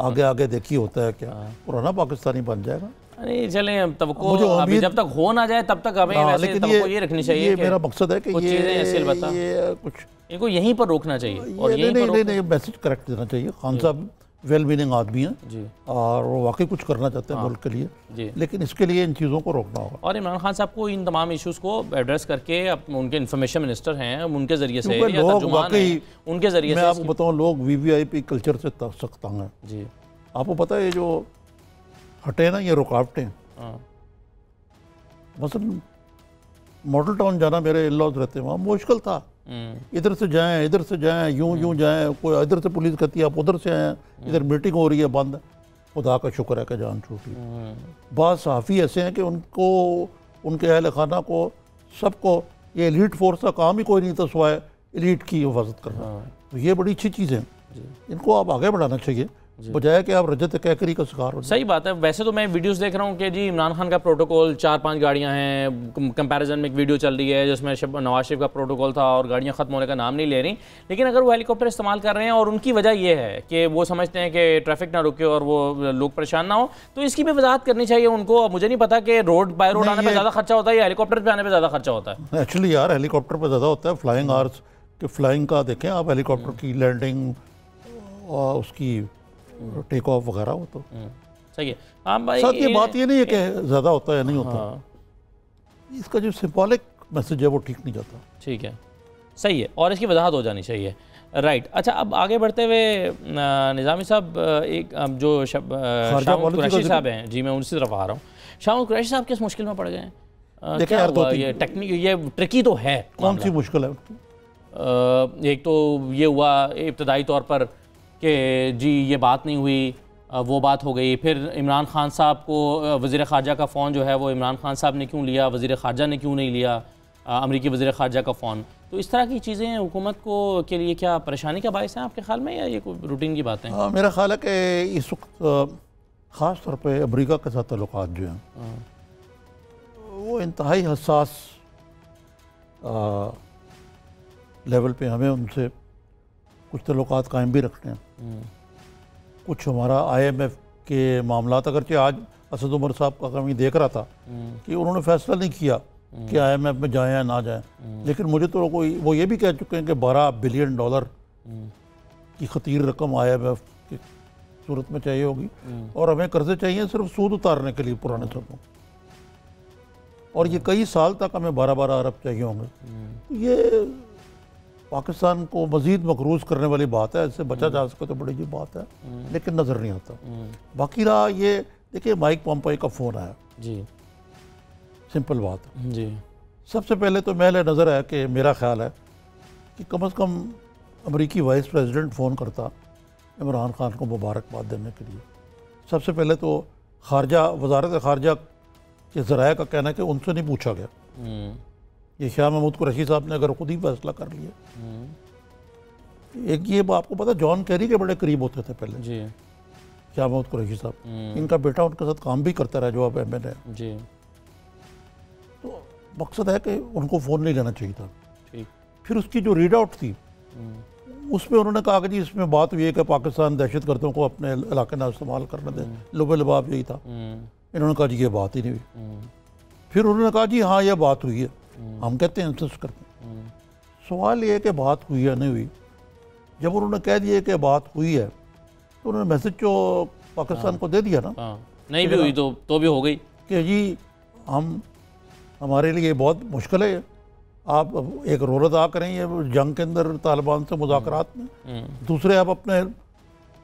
Speaker 2: आगे आगे देखी होता है क्या पुराना पाकिस्तानी बन जाएगा।
Speaker 1: नहीं चलें, अभी जब तक हो ना जाए तब तक हमें वैसे तवक्को ये रखनी चाहिए।
Speaker 2: ये मेरा मकसद है कि
Speaker 1: ये कुछ इनको यहीं पर रोकना चाहिए और
Speaker 2: नहीं मैसेज करेक्ट देना चाहिए। खान साहब वेल मीनिंग आदमी हैं और वो वाकई कुछ करना चाहते हैं मुल्क के लिए, लेकिन इसके लिए इन चीज़ों को रोकना होगा।
Speaker 1: और इमरान खान साहब को इन तमाम इश्यूज़ को एड्रेस करके उनके इन्फॉर्मेशन मिनिस्टर हैं, उनके ज़रिए से उनके ज़रिए से
Speaker 2: मैं आपको बताऊँ, लोग VVIP कल्चर से सख्त हैं जी। आपको पता है ये जो हटे ना, ये रुकावटें, मसलन मॉडल टाउन जाना, मेरे इन-लॉज रहते हैं वहाँ, मुश्किल था। इधर से जाएं यूं जाएं, कोई इधर से पुलिस कहती है आप उधर से आए, इधर मीटिंग हो रही है बंद। खुदा का शुक्र है कि जान छूटी। बाद सहाफ़ी ऐसे हैं कि उनको, उनके अहल खाना को, सबको, ये एलीट फोर्स का काम ही कोई नहीं था सिवाय एलीट की हिफाजत करना। तो ये बड़ी अच्छी चीज़ है, इनको आप आगे बढ़ाना चाहिए बजाय कि आप रजत कैकरी का शिकार हो।
Speaker 1: सही बात है। वैसे तो मैं वीडियोस देख रहा हूँ कि जी इमरान खान का प्रोटोकॉल 4-5 गाड़ियाँ हैं, कंपैरिजन में एक वीडियो चल रही है जिसमें नवाज शरीफ का प्रोटोकॉल था और गाड़ियाँ ख़त्म होने का नाम नहीं ले रही। लेकिन अगर वो हेलीकॉप्टर इस्तेमाल कर रहे हैं और उनकी वजह ये है कि वो समझते हैं कि ट्रैफिक ना रुके और वो लोग परेशान ना हो, तो इसकी भी वजाहत करनी चाहिए उनको। मुझे नहीं पता कि रोड बाय रोड आने पर ज़्यादा खर्चा होता है या हेलीकॉप्टर पर आने पर ज़्यादा खर्चा होता है।
Speaker 2: एक्चुअली यार हेलीकॉप्टर पर ज़्यादा होता है। फ्लाइंग आवर्स के फ्लाइंग का देखें आप, हेलीकॉप्टर की लैंडिंग और उसकी टेक ऑफ वगैरह हो तो
Speaker 1: सही है। हाँ भाई,
Speaker 2: साथ ये बात ये नहीं है कि ज़्यादा होता है नहीं होता। इसका जो सिंबॉलिक मैसेज है वो ठीक नहीं जाता।
Speaker 1: ठीक है, सही है, और इसकी वजाहत हो जानी चाहिए। राइट। अच्छा, अब आगे बढ़ते हुए निज़ामी साहब, एक जो शाह कुरैशी साहब हैं, जी मैं उनसी तरफ आ रहा हूँ। शाह कुरैशी साहब किस मुश्किल में पड़ गए हैं?
Speaker 2: देखिए यार,
Speaker 1: ये टेक्निक, ये ट्रिकी तो है।
Speaker 2: कौन सी मुश्किल है?
Speaker 1: एक तो ये हुआ इब्तदाई तौर पर कि जी ये बात नहीं हुई, वो बात हो गई। फिर इमरान खान साहब को वज़ीर ख़ारजा का फ़ोन जो है वो इमरान खान साहब ने क्यों लिया, वज़ीर ख़ारजा ने क्यों नहीं लिया, अमरीकी वज़ीर ख़ारजा का फ़ोन। तो इस तरह की चीज़ें हुकूमत को के लिए क्या परेशानी का बायस है आपके ख्याल में, या ये कोई रूटीन की बातें हैं?
Speaker 2: मेरा ख्याल है कि इस वक्त ख़ास तौर पे अमेरिका के साथ ताल्लुकात जो हैं वो इंतहाई हसास लेवल पे हमें उनसे कुछ ताल्लुकात कायम भी रखने हैं। कुछ हमारा IMF के मामलात, अगरचे आज असद उमर साहब का कमी देख रहा था कि उन्होंने फैसला नहीं किया कि IMF में जाएं या ना जाएं, लेकिन मुझे तो कोई वो ये भी कह चुके हैं कि $12 बिलियन की खतीर रकम IMF की सूरत में चाहिए होगी और हमें कर्जे चाहिए सिर्फ सूद उतारने के लिए पुराने सबों, और ये कई साल तक हमें 12-12 अरब चाहिए होंगे। ये पाकिस्तान को मज़ीद मकरूज़ करने वाली बात है, इससे बचा जा सके तो बड़ी जी बात है, लेकिन नज़र नहीं आता। बाकी रहा ये, देखिए माइक पॉम्पेयो का फ़ोन आया
Speaker 1: जी,
Speaker 2: सिंपल बात
Speaker 1: जी।
Speaker 2: सबसे पहले तो महल नज़र है कि मेरा ख्याल है कि कम से कम अमेरिकी वाइस प्रेसिडेंट फ़ोन करता इमरान खान को मुबारकबाद देने के लिए। सबसे पहले तो वजारत ख़ारजा के ज़राए का कहना है कि उनसे नहीं पूछा गया। ये शाह महमूद कुरैशी साहब ने अगर खुद ही फैसला कर लिया। एक ये आपको पता, जॉन कैरी के बड़े करीब होते थे पहले
Speaker 1: जी,
Speaker 2: शाह महमूद कुरैशी साहब, इनका बेटा उनके साथ काम भी करता रहा जो अब MN है
Speaker 1: जी।
Speaker 2: तो मकसद है कि उनको फ़ोन नहीं लेना चाहिए था।
Speaker 1: ठीक।
Speaker 2: फिर उसकी जो रीड आउट थी उसमें उन्होंने कहा कि जी इसमें बात हुई है कि पाकिस्तान दहशत गर्दों को अपने इलाके ना इस्तेमाल करने दें, लुबे लबाब यही था। इन्होंने कहा जी ये बात ही नहीं हुई। फिर उन्होंने कहा जी हाँ ये बात हुई है, हम कहते हैं इंसिस्ट करते हैं। सवाल ये है कि बात हुई है नहीं हुई। जब उन्होंने कह दिया कि बात हुई है तो उन्होंने मैसेज जो पाकिस्तान को दे दिया ना,
Speaker 1: नहीं भी हुई तो भी हो गई
Speaker 2: कि जी हमारे लिए बहुत मुश्किल है, आप एक रोल अदा करें ये जंग के अंदर तालिबान से मुज़ाकरात में, दूसरे आप अपने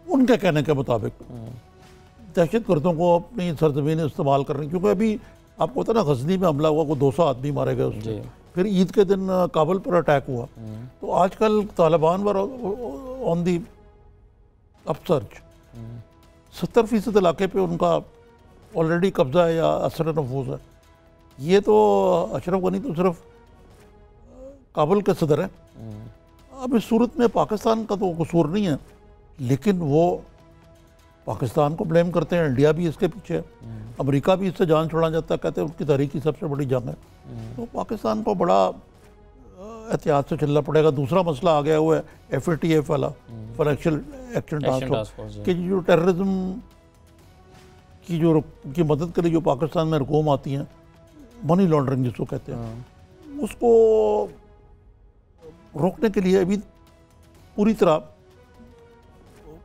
Speaker 2: उनके कहने के मुताबिक दहशत गर्दों को अपनी सरजमीन इस्तेमाल कर रहे हैं। क्योंकि अभी आपको पता ना गजनी में हमला हुआ, को 200 आदमी मारे गए उसमें, फिर ईद के दिन काबुल पर अटैक हुआ। तो आजकल तालिबान पर ऑन दी अपसर्च 70% इलाके पे उनका ऑलरेडी कब्जा है या असर नफूज है। ये तो अशरफ गनी तो सिर्फ काबुल के सदर हैं। अब इस सूरत में पाकिस्तान का तो कसूर नहीं है, लेकिन वो पाकिस्तान को ब्लेम करते हैं, इंडिया भी इसके पीछे है, अमेरिका भी इससे जान छुड़ाना चाहता है, कहते हैं उसकी तारीख की सबसे बड़ी जंग है। तो पाकिस्तान को बड़ा एहतियात से चलना पड़ेगा। दूसरा मसला आ गया हुआ है FATF वाला, फाइनेंशियल एक्शन टास्क फोर्स, कि जो टेररिज्म की मदद के लिए जो पाकिस्तान में रकूम आती हैं, मनी लॉन्ड्रिंग जिसको कहते हैं, उसको रोकने के लिए अभी पूरी तरह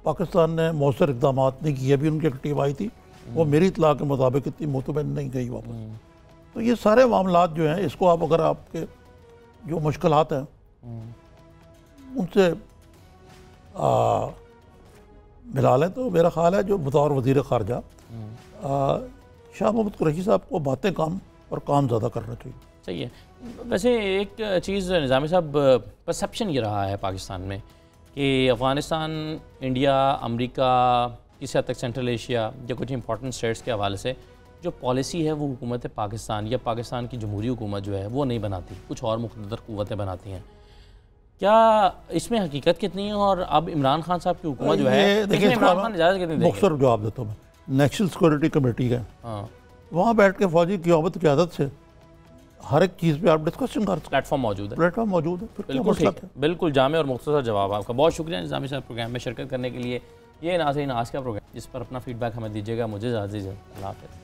Speaker 2: पाकिस्तान ने मौसर इक़दाम नहीं किए। अभी उनकी एक टीम आई थी, वो मेरी इत्तला के मुताबिक इतनी मुतमईन नहीं गई वापस। तो ये सारे मामलात जो हैं, इसको आप अगर आपके जो मुश्किलात हैं उनसे मिला लें तो मेरा ख्याल है जो बतौर वज़ीर ख़ारजा शाह महमूद कुरैशी साहब को बातें कम और काम ज़्यादा करना चाहिए।
Speaker 1: सही है। वैसे एक चीज़ निज़ामी साहब, परसेप्शन ये रहा है पाकिस्तान में कि अफ़गानिस्तान, इंडिया, अमेरिका, किसी हद तक सेंट्रल एशिया या कुछ इंपॉर्टेंट स्टेट्स के हवाले से जो पॉलिसी है वो हुकूमत पाकिस्तान या पाकिस्तान की जमहूरी हुकूमत जो है वो नहीं बनाती, कुछ और मुक़द्दर क़ुव्वतें बनाती हैं। क्या इसमें हकीकत कितनी है? और अब इमरान खान साहब की हुकूमत जो है, देखिए इमरान खान इजाज़त कितनी देंगे?
Speaker 2: मुख्तसर जवाब देता हूँ मैं। नेशनल सिक्योरिटी कमेटी है, वहाँ बैठ के फौजी क़यादत की आदत से हर एक चीज़ पे आप डिस्कशन कर सकते,
Speaker 1: प्लेटफॉर्म मौजूद है।
Speaker 2: प्लेटफॉर्म मौजूद है।
Speaker 1: बिल्कुल ठीक है, बिल्कुल जामे और मुख्तसर जवाब आपका। बहुत शुक्रिया निज़ामी साहब प्रोग्राम में शिरकत करने के लिए। ये नाज़रीन आज का प्रोग्राम, जिस पर अपना फीडबैक हमें दीजिएगा। मुझे इजाज़त दीजिए, अल्लाह हाफ़िज़।